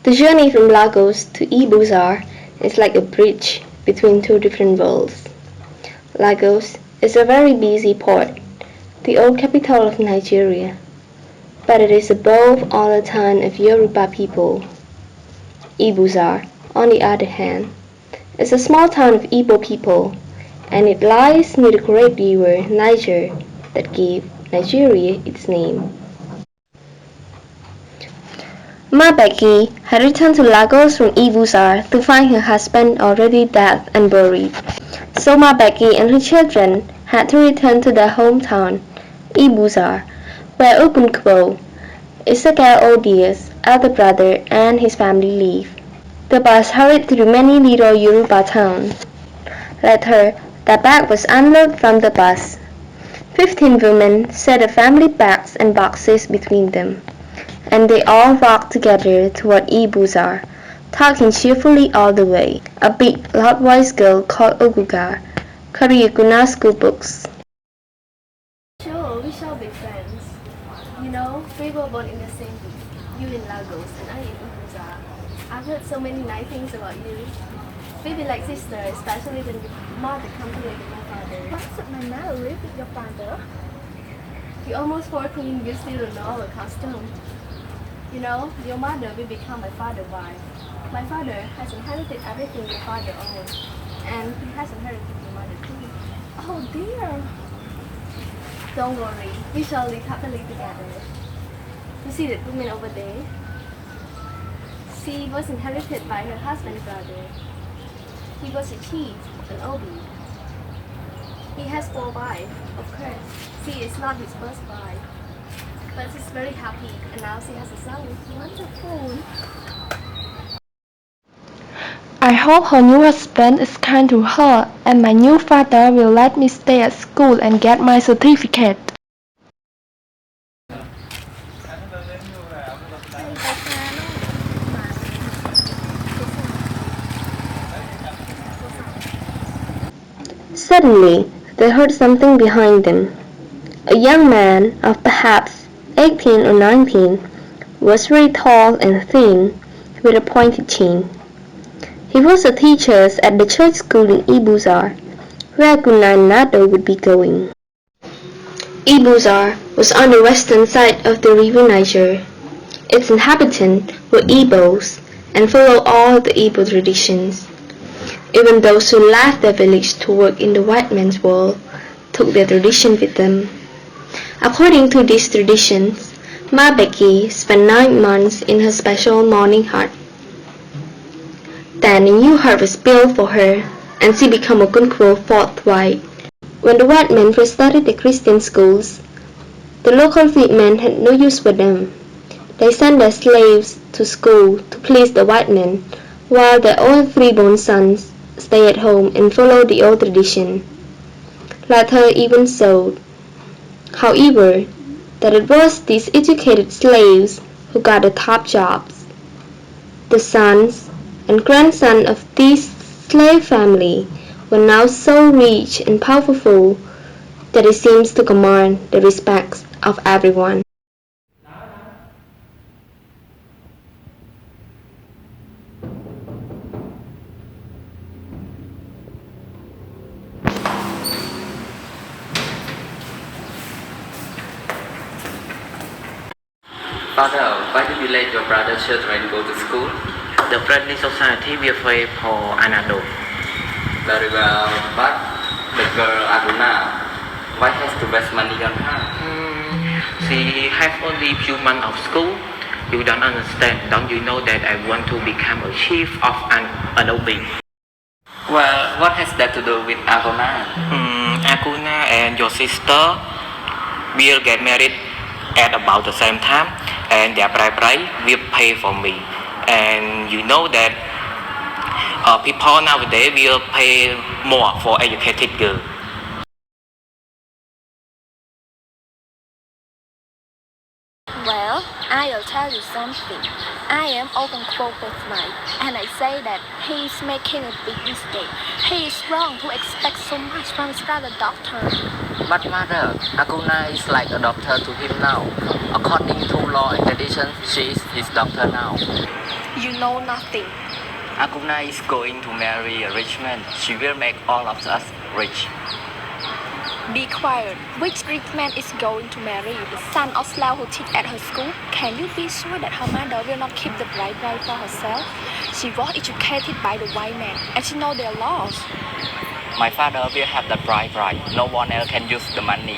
The journey from Lagos to Ibuzar is like a bridge between two different worlds. Lagos is a very busy port, the old capital of Nigeria, but it is above all a town of Yoruba people. Ibuzar, on the other hand, is a small town of Igbo people, and it lies near the great river Niger that gave Nigeria its name. Ma Becky had returned to Lagos from Ibuzar to find her husband already dead and buried. So Ma Becky and her children had to return to their hometown, Ibuzar, where Obunkwo, Issaquah Odia's elder brother, and his family live. The bus hurried through many little Yoruba towns. Later, the bag was unloaded from the bus. 15 women set the family bags and boxes between them, and they all walked together toward Ibuzar, talking cheerfully all the way. A big, loud-voiced girl called Oguga carried Guna's school books. Sure, we shall be friends. You know, we were born in the same week. You in Lagos and I in Ibuzar. I've heard so many nice things about you. We be like sisters, especially when your mother comes to live with my father. Why should my mother live with your father? You're almost 14, you still don't know our custom. You know, your mother will become my father's wife. My father has inherited everything your father owns, and he has inherited your mother too. Oh dear. Don't worry, we shall live happily together. You see that woman over there? She was inherited by her husband's brother. He was a chief, an Obi. He has 4 wives, of course. She is not his first wife. But she's very happy, and now she has a son. Wonderful. I hope her new husband is kind to her, and my new father will let me stay at school and get my certificate. Suddenly, they heard something behind them. A young man of perhaps 18 or 19 was very tall and thin, with a pointed chin. He was a teacher at the church school in Ibuzar, where Guna and Nado would be going. Ibuzar was on the western side of the river Niger. Its inhabitants were Igbos and followed all the Igbo traditions. Even those who left their village to work in the white man's world took their tradition with them. According to these traditions, Ma Becky spent 9 months in her special mourning hut. Then a new hut was built for her, and she became a Gunquo fourth wife. When the white men first started the Christian schools, the local freedmen had no use for them. They sent their slaves to school to please the white men, while their own freeborn sons stayed at home and followed the old tradition. Later even so. However, that it was these educated slaves who got the top jobs. The sons and grandsons of these slave family were now so rich and powerful that they seemed to command the respect of everyone. Father, why did you let your brother's children go to school? The friendly society will pay for Anado. Very well, but the girl Aguna, why has to waste money on her? She has only few months of school. You don't understand. Don't you know that I want to become a chief of an OB? Well, what has that to do with Aguna? Aguna and your sister will get married at about the same time, and their bride will pay for me. And you know that people nowadays will pay more for educated girls. Well, I'll tell you something. I am open quote with mine, and I say that he's making a big mistake. He is wrong to expect so much from his brother doctor. But mother, Aguna is like a doctor to him now. According to law and tradition, she is his doctor now. You know nothing. Akuna is going to marry a rich man. She will make all of us rich. Be quiet. Which rich man is going to marry? The son of Slav who teach at her school? Can you be sure that her mother will not keep the bride for herself? She was educated by the white man, and she knows their laws. My father will have the bride right. No one else can use the money.